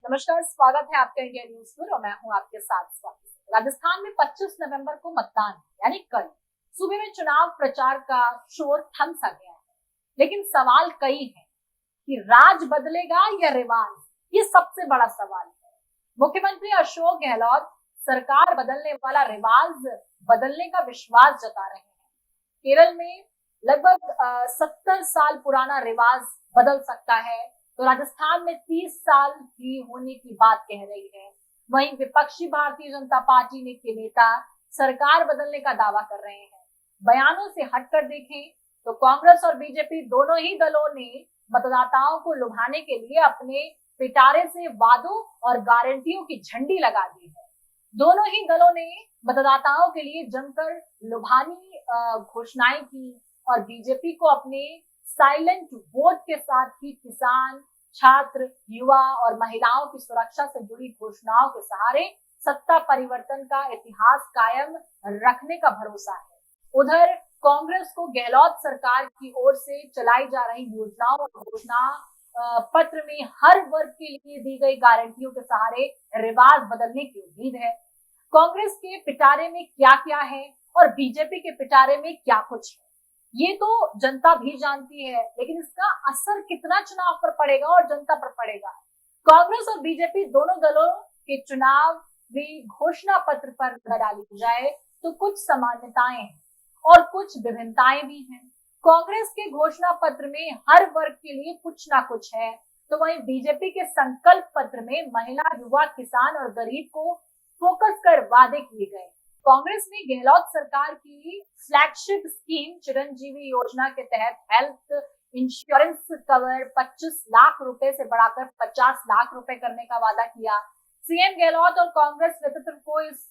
नमस्कार, स्वागत है आपका इंडिया न्यूज पर और मैं हूं आपके साथ स्वाति। राजस्थान में 25 नवंबर को मतदान यानी कल सूबे में चुनाव प्रचार का शोर थम सा गया है, लेकिन सवाल कई हैं कि राज बदलेगा या रिवाज, ये सबसे बड़ा सवाल है। मुख्यमंत्री अशोक गहलोत सरकार बदलने वाला रिवाज बदलने का विश्वास जता रहे हैं। केरल में लगभग 70 साल पुराना रिवाज बदल सकता है, तो राजस्थान में 30 साल की होने की बात कह रही है। वहीं विपक्षी भारतीय जनता पार्टी के नेता सरकार बदलने का दावा कर रहे हैं। बयानों से हटकर देखें तो कांग्रेस और बीजेपी दोनों ही दलों ने मतदाताओं को लुभाने के लिए अपने पिटारे से वादों और गारंटियों की झंडी लगा दी है। दोनों ही दलों ने मतदाताओं के लिए जमकर लुभानी घोषणाएं की और बीजेपी को अपने साइलेंट वोट के साथ ही किसान, छात्र, युवा और महिलाओं की सुरक्षा से जुड़ी घोषणाओं के सहारे सत्ता परिवर्तन का इतिहास कायम रखने का भरोसा है। उधर कांग्रेस को गहलोत सरकार की ओर से चलाई जा रही योजनाओं और घोषणा पत्र में हर वर्ग के लिए दी गई गारंटियों के सहारे रिवाज बदलने की उम्मीद है। कांग्रेस के पिटारे में क्या क्या है और बीजेपी के पिटारे में क्या कुछ है, ये तो जनता भी जानती है, लेकिन इसका असर कितना चुनाव पर पड़ेगा और जनता पर पड़ेगा। कांग्रेस और बीजेपी दोनों दलों के चुनावी घोषणा पत्र पर डाली जाए तो कुछ समानताएं हैं और कुछ विभिन्नताएं भी हैं। कांग्रेस के घोषणा पत्र में हर वर्ग के लिए कुछ ना कुछ है, तो वहीं बीजेपी के संकल्प पत्र में महिला, युवा, किसान और गरीब को फोकस कर वादे किए गए। कांग्रेस ने गहलोत सरकार की फ्लैगशिप स्कीम चिरंजीवी योजना के तहत हेल्थ इंश्योरेंस कवर 25 लाख रुपए से बढ़ाकर 50 लाख रुपए करने का वादा किया। सीएम गहलोत और कांग्रेस नेतृत्व को इस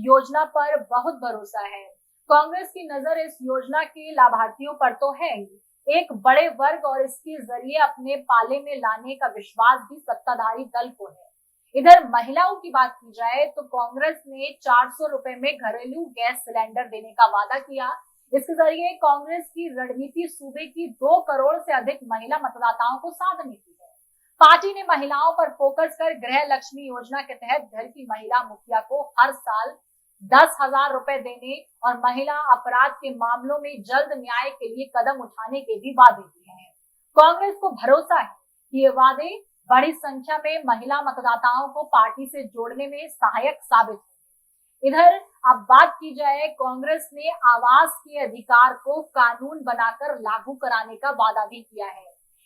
योजना पर बहुत भरोसा है। कांग्रेस की नजर इस योजना के लाभार्थियों पर तो है ही, एक बड़े वर्ग और इसके जरिए अपने पाले में लाने का विश्वास भी सत्ताधारी दल को है। इधर महिलाओं की बात की जाए तो कांग्रेस ने 400 रुपए में घरेलू गैस सिलेंडर देने का वादा किया। इसके जरिए कांग्रेस की रणनीति सूबे की 2 करोड़ से अधिक महिला मतदाताओं को साधने की है। पार्टी ने महिलाओं पर फोकस कर गृह लक्ष्मी योजना के तहत घर की महिला मुखिया को हर साल 10,000 रुपए देने और महिला अपराध के मामलों में जल्द न्याय के लिए कदम उठाने के भी वादे किए हैं। कांग्रेस को भरोसा है कि ये वादे बड़ी संख्या में महिला मतदाताओं को पार्टी से जोड़ने में सहायक साबित होंगे। इधर अब बात की जाए, कांग्रेस ने आवास के अधिकार को कानून बनाकर लागू कराने का वादा भी किया है।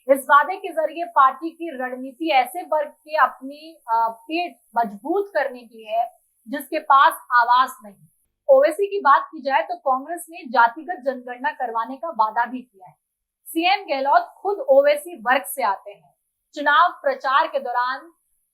इस वादे के जरिए पार्टी की रणनीति ऐसे वर्ग के अपनी पेट मजबूत करने की है जिसके पास आवास नहीं। ओवैसी की बात की जाए तो कांग्रेस ने जातिगत जनगणना करवाने का वादा भी किया है। सीएम गहलोत खुद ओवैसी वर्ग से आते हैं। चुनाव प्रचार के दौरान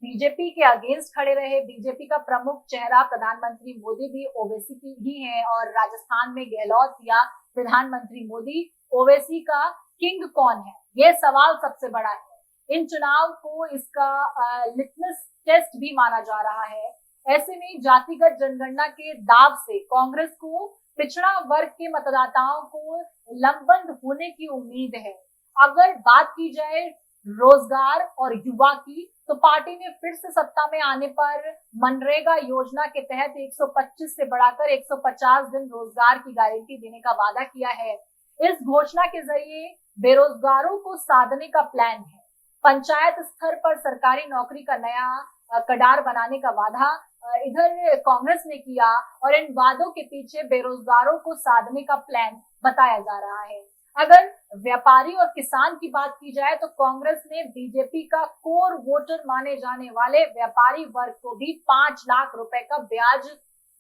बीजेपी के अगेंस्ट खड़े रहे बीजेपी का प्रमुख चेहरा प्रधानमंत्री मोदी भी ओवैसी की ही है और राजस्थान में गहलोत या प्रधानमंत्री मोदी ओवैसी का किंग कौन है, यह सवाल सबसे बड़ा है। इन चुनाव को इसका लिटमस टेस्ट भी माना जा रहा है। ऐसे में जातिगत जनगणना के दाव से कांग्रेस को पिछड़ा वर्ग के मतदाताओं को लंबबंद होने की उम्मीद है। अगर बात की जाए रोजगार और युवा की, तो पार्टी ने फिर से सत्ता में आने पर मनरेगा योजना के तहत 125 से बढ़ाकर 150 दिन रोजगार की गारंटी देने का वादा किया है। इस घोषणा के जरिए बेरोजगारों को साधने का प्लान है। पंचायत स्तर पर सरकारी नौकरी का नया कडार बनाने का वादा इधर कांग्रेस ने किया और इन वादों के पीछे बेरोजगारों को साधने का प्लान बताया जा रहा है। अगर व्यापारी और किसान की बात की जाए तो कांग्रेस ने बीजेपी का कोर वोटर माने जाने वाले व्यापारी वर्ग को भी 5 लाख रुपए का ब्याज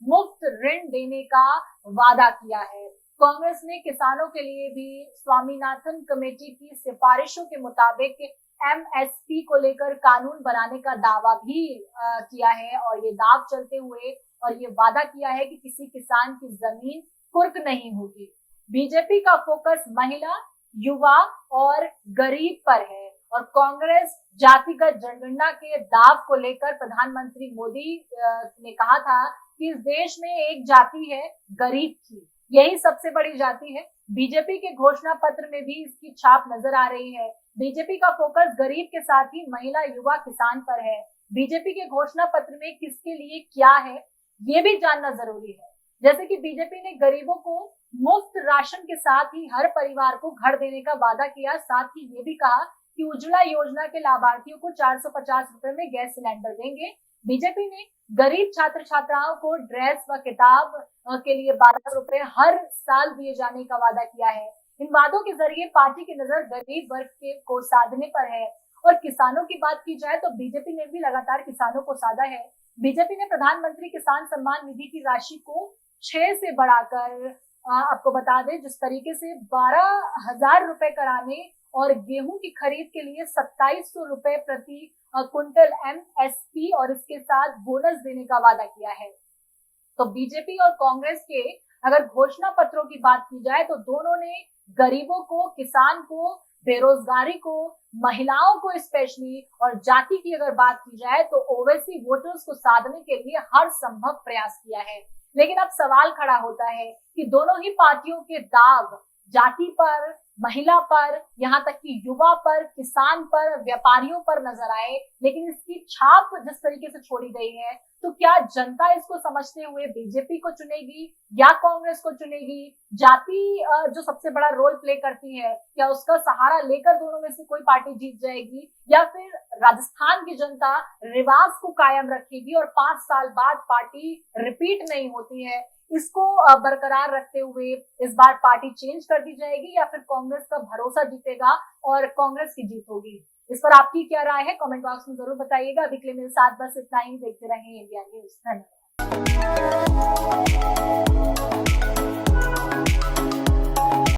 मुफ्त ऋण देने का वादा किया है। कांग्रेस ने किसानों के लिए भी स्वामीनाथन कमेटी की सिफारिशों के मुताबिक एमएसपी को लेकर कानून बनाने का दावा भी किया है और ये दाव चलते हुए और ये वादा किया है कि किसी किसान की जमीन कुर्क नहीं होगी। बीजेपी का फोकस महिला, युवा और गरीब पर है और कांग्रेस जातिगत जनगणना के दाव को लेकर प्रधानमंत्री मोदी ने कहा था कि इस देश में एक जाति है गरीब की, यही सबसे बड़ी जाति है। बीजेपी के घोषणा पत्र में भी इसकी छाप नजर आ रही है। बीजेपी का फोकस गरीब के साथ ही महिला, युवा, किसान पर है। बीजेपी के घोषणा पत्र में किसके लिए क्या है ये भी जानना जरूरी है। जैसे कि बीजेपी ने गरीबों को मुफ्त राशन के साथ ही हर परिवार को घर देने का वादा किया, साथ ही ये भी कहा कि उज्ज्वला योजना के लाभार्थियों को 450 रुपए में गैस सिलेंडर देंगे। बीजेपी ने गरीब छात्र छात्राओं को ड्रेस व किताब के लिए 12 रुपए हर साल दिए जाने का वादा किया है। इन वादों के जरिए पार्टी की नजर गरीब वर्ग के को साधने पर है। और किसानों की बात की जाए तो बीजेपी ने भी लगातार किसानों को साधा है। बीजेपी ने प्रधानमंत्री किसान सम्मान निधि की राशि को 6 से बढ़ाकर आपको बता दें जिस तरीके से 12,000 रुपए कराने और गेहूं की खरीद के लिए 2700 रुपए प्रति क्विंटल MSP और इसके साथ बोनस देने का वादा किया है। तो बीजेपी और कांग्रेस के अगर घोषणा पत्रों की बात की जाए तो दोनों ने गरीबों को, किसान को, बेरोजगारी को, महिलाओं को स्पेशली और जाति की अगर बात की जाए तो ओवैसी वोटर्स को साधने के लिए हर संभव प्रयास किया है। लेकिन अब सवाल खड़ा होता है कि दोनों ही पार्टियों के दाग जाति पर, महिला पर, यहाँ तक कि युवा पर, किसान पर, व्यापारियों पर नजर आए, लेकिन इसकी छाप जिस तरीके से छोड़ी गई है तो क्या जनता इसको समझते हुए बीजेपी को चुनेगी या कांग्रेस को चुनेगी? जाति जो सबसे बड़ा रोल प्ले करती है, क्या उसका सहारा लेकर दोनों में से कोई पार्टी जीत जाएगी या फिर राजस्थान की जनता रिवाज को कायम रखेगी और 5 साल बाद पार्टी रिपीट नहीं होती है, इसको बरकरार रखते हुए इस बार पार्टी चेंज कर दी जाएगी या फिर कांग्रेस का भरोसा जीतेगा और कांग्रेस की जीत होगी? इस पर आपकी क्या राय है कमेंट बॉक्स में जरूर बताइएगा। अभी के लिए मेरे साथ बस इतना ही। देखते रहें इंडिया न्यूज। धन्यवाद।